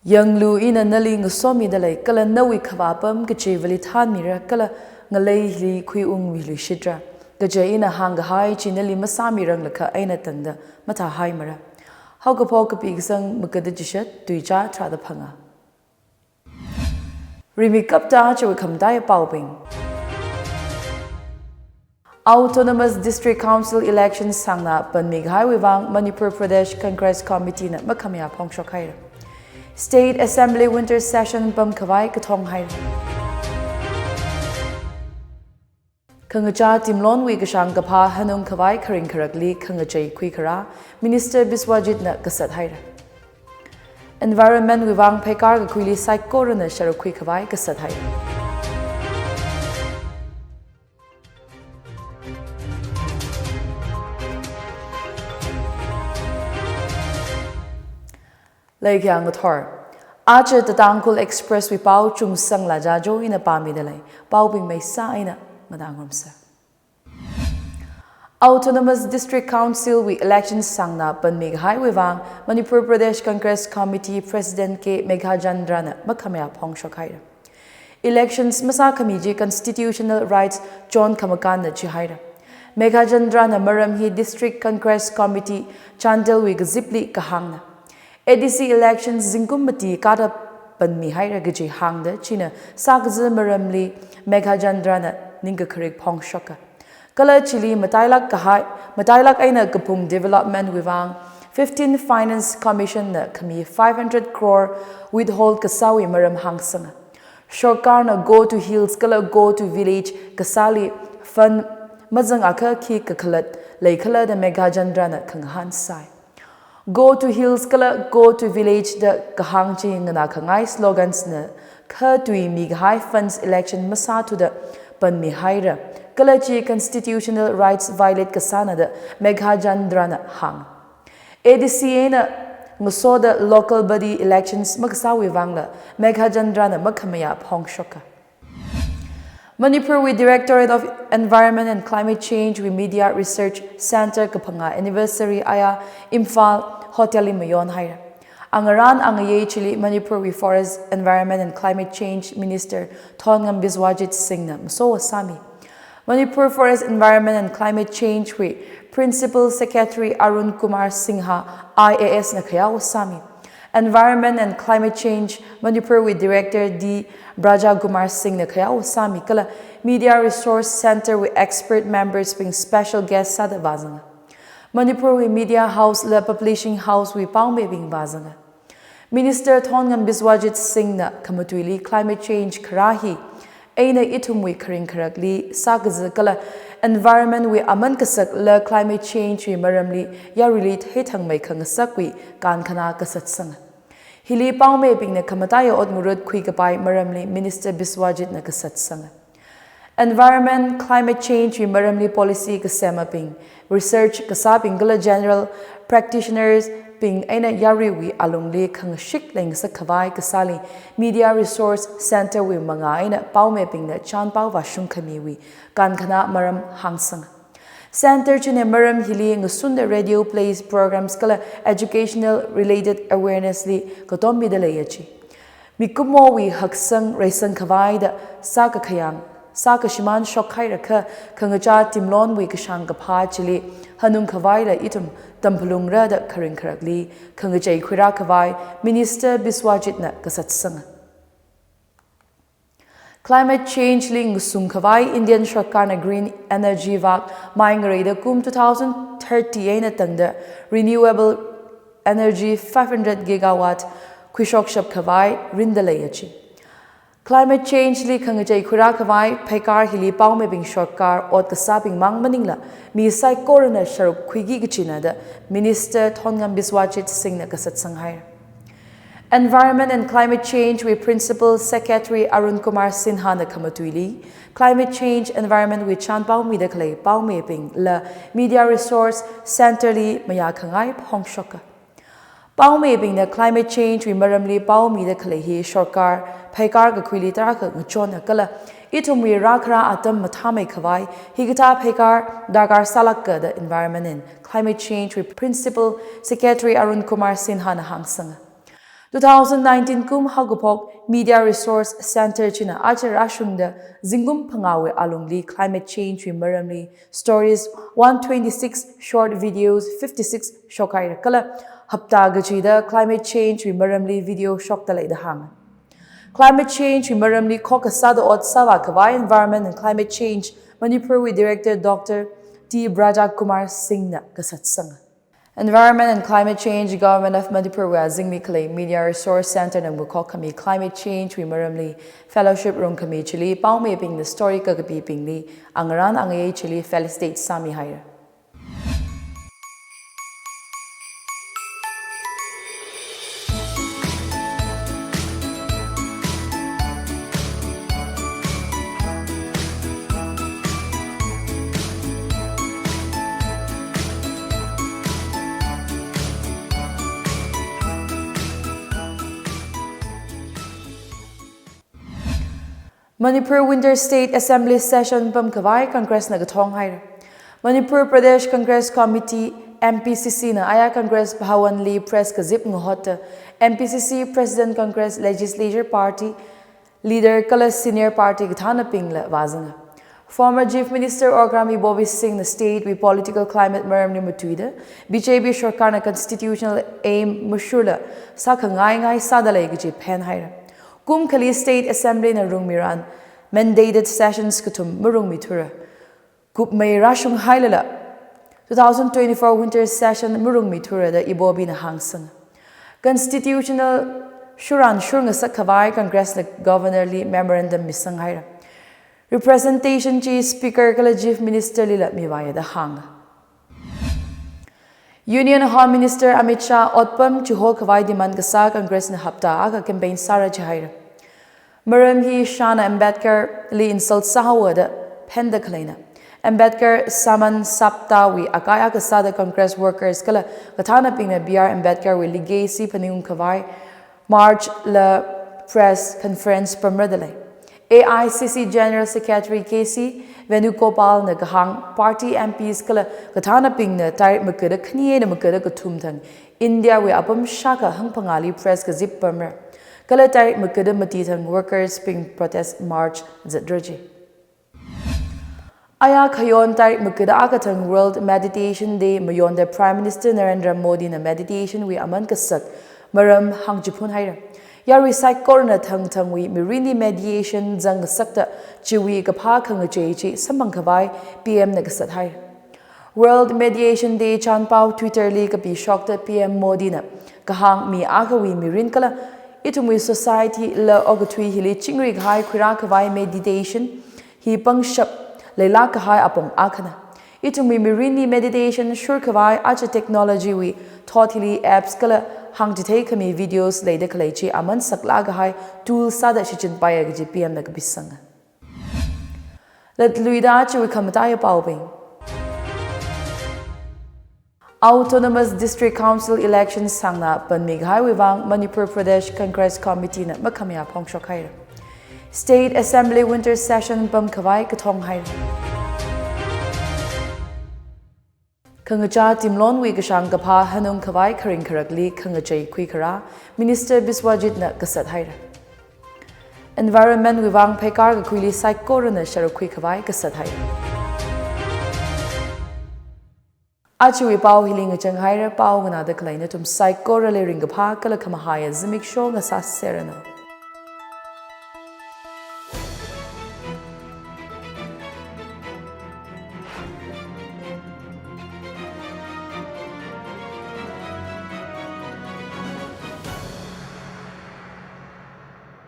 Young Lu in a nulling so me the lake, Kala no we kavapum, Gachivali tan mirror, Kala Ngalay qui wili shidra. Gaja in a hang high, Chinelli Masami Ranglaka, Aina Tanda, Mata Haimara. Haukapoka pigsang Mukadijishat, Duija, Tradapanga. Rimi Kapta, Chawakam Dia Pauping. Autonomous District Council elections Sangna, Panmighai Wivang, Manipur Pradesh Congress Committee, Makamia Pongshokhaira. State Assembly Winter Session Bam Kawai Katong Hai. Kangacha Timlon Wigashang Gapa Hanum Kawai Karing Karakli Kangajay Kwikara, Minister Biswajit na Kasat Haira. Environment Wivang Pekar Gakwili Saikorana Sharakwi Kawai Kasat Haira. Laikyang Thor. Acha Tatangkul Express we Pau Chung Sang La Jajo in a Pami Delay, Pau Bing May Saina, Madang Ramsa. Autonomous District Council we elections Sangna, Pan Meghai Wivang, Manipur Pradesh Congress Committee President K. Meghajandrana, Makamea Pongshokhaira. Elections Masa Kamiji Constitutional Rights John Kamakana Chihaira. Meghajandrana Maramhi District Congress Committee Chandel Wig Zipli Kahangna. ADC elections Zingumbati Kata Panmi Haira Gaji Hangda China Sakza Maramli Meghajandrana Ninga Karik Pong Shoka. Kala Chili Matailak Kahai Matailak Aina Kapung Development Wivang 15 Finance Commission na Kami 500 crore withhold Kasawi Maram Hangsanga. Shokarna Go to Hills Kala Go to Village Kasali Fun Mazang Aka Ki Kakalat Laikala the Meghajandrana Kanghan Sai. Go to Hills Kala Go to Village the Kahangchi Ngana Kangai slogans na Ka Tui Mighai Funds election Masa to the Panmi Haira Kalachi constitutional rights violate Kasana the Meghajandrana Hang. ADCA na Muso the local body elections Magsawi Wangla Meghajandrana Makamaya Pongshoka. Manipur with Directorate of Environment and Climate Change with Media Research Center Kapanga Anniversary Aya Imphal Hotel Mayon Haira. Angaran Angaye Chili Manipur with Forest Environment and Climate Change Minister Thongam Biswajit Singh Muso Sami. Manipur Forest Environment and Climate Change with Principal Secretary Arun Kumar Singha IAS Nakaya Sami. Environment and Climate Change Manipur with Director D. Braja Kumar Singh Nakaya Sami Kala Media Resource Center with expert members being special guests Sada Vazanga. Manipur with Media House La Publishing House with Paume Bing Vazanga. Minister Thongam Biswajit Singh na Kamatuili Climate Change Karahi Aina Itumwi Karing Karakli Sakaz Kala Environment with Aman Kasak La Climate Change with Maramli Yarilite Hetang Mai Kangasakwi Kankana Kasatsanga. Hili Paume Bing na Kamataya Odmurud Kwikapai Maramli Minister Biswajit na Kasatsanga. Environment, Climate Change with Maramli Policy Kasema Ping. Research Kasaping Gala General Practitioners Ping Aina Yariwi Alungli Kangshik Ling Sakavai Kasali Media Resource Center with Manga Aina Paume Ping na Chan Pau Vashung Kamiwi Kankana Maram Hangsang. Center Chine Maram Hili Ngusunda Radio Plays programs Kala Educational Related Awareness Li Kotombi Dalayachi. Mikumo wi Haksang Raisan Kavai da Saka Kayang. Saka Shiman Shokhaira Ka Kangacha Timlon wi Kashang Kapha Chili Hanung Kavai da Itum Tampulungra da Karing Karakli Kangajay Kwira Kavai Minister Biswajit na Kasatsanga. Climate Change Ling Sum Kavai Indian Shakana Green Energy Vak Maingare Kum 2030 Aina Tanda Renewable Energy 500 Gigawatt Kwishok Shap Kavai Rindalayachi. Climate Change Li Kangajay Kwira Kavai Pekar Hili Paume Bing Shorkar Ot Kasaping Mang Maningla Mi Sai Korana Sharuk Kwigi Gichina da Minister Thongam Biswajit Singh na Kasat Sanghair. Environment and Climate Change with Principal Secretary Arun Kumar Sinha na Kamatuili. Climate Change Environment with Chan Paume Daklay Paume Bing La Media Resource Center Li Maya Kangai Pongshoka. Paume Bing na Climate Change with Maramli Paume Daklay Hi Shorkar Pekar Gakwili Taraka Ngchona Kala Itumwi Rakra Atam Matame Kavai Higata Pekar Dagar Salaka the Environment and Climate Change with Principal Secretary Arun Kumar Sinha na Hangsanga. 2019 kum Hagupok Media Resource Center China Acharashungda Zingum Pangawe Alungli Climate Change Maramli Stories 126 short videos 56 shokai kala hapta gachida Climate Change Maramli video shock talai the hang Climate Change Maramli Kokasada Ot Sava Kawai Environment and Climate Change Manipur with Director Dr. T. Braja Kumar Singh Kasatsang Environment and Climate Change Government of Manipur Zingmi Kalay Media Resource Center ng Bukok kami Climate Change Maramli Fellowship Room kami Chili Pao may ping the story kagabi pingli Angaran angay Chili Fel State Sami Hire Manipur Winter State Assembly Session Pamkawai Congress Nagatong Hire Manipur Pradesh Congress Committee MPCC na Aya Congress Bahawan Lee Press Kazip Ngahota MPCC President Congress Legislature Party Leader Kala Senior Party Gathana Pingla Wazanga Former Chief Minister Orgrami Bobby Singh the state with political climate maramni mutuida BJP Shorkana constitutional aim mushula sakangai ngai sadalay gji pen hire Kum Kali State Assembly na Rung Miran mandated sessions kutum murung mitura Kup may rashung hailala 2024 winter session murung mitura da ibobi na hangsang Constitutional Shuran Shurng Sakavai Congress na Governor Lee Memorandum Misang Haira Representation Chief Speaker Kala Chief Minister Lila Miwaya da hang Union Home Minister Amit Shah Otpam Chuhol Kawai Demand Kasa Congress na Hapta Aga Campaign Sara Chahira Maram hi Shana Ambedkar Li insult Sahawada Penda Kalina Ambedkar Saman Saptawi Akaya Kasada Congress Workers Kala Katana Pingna BR Ambedkar Wi Ligasi Panung Kawai March La Press Conference Pamradale AICC General Secretary KC Venugopal Nagahang Party MPs Kala Katana Pingna Tarik Makada Knie na Makada Katumtang India we Apam Shaka Hangpangali Press Kazip Pamra Kala Tarik Makada Matitang Workers Ping Protest March Zadroji Aya Kayon Tarik Makada Akatang World Meditation Day Mayon the Prime Minister Narendra Modi na meditation we Aman Kasak Maram Hangjipun Haira Yari Corona Tang Tang we Mirini Mediation Zang Sakta Chiwi Kapha Kanga Chechi Samang Kawai PM Nagasat Hai World Mediation Day Chan Pao Twitter Li Kapi Shokta PM Modi na Kahang Mi Akawi Mirin Kala Itumwi Society La Ogatui Hili Chingri Hai Kira Kawai Meditation Hi Pang Shap Leila Kahai Apong Akana Itumwi Mirini Meditation Shur Kawai Acha Technology we Taught Hili Apps Kala Hang to take me videos later Kalechi Aman Saklaga High tool Sada Shichin Paya GPM Nagabisanga. Let Luidachi we come at Pauping. Autonomous District Council elections Sangna Panmig Highway Manipur Pradesh Congress Committee na Makamia Pongshokhaira. State Assembly Winter Session Pam Kawai Katong Haira. Kangacha Timlon we Gashang Gapa Hanung Kawai Karing Karakli Kangachay Kwikara Minister Biswajit na Kasat Haira Environment Wivang Pekar Gakwili Saikorana Sharakwi Kawai Kasat Haira Achi Pao Hiling Chang Haira Pao Ganada Kalina Tum Saikora Lering Gapa Kalakamahaya Zimik Show Nasas Serena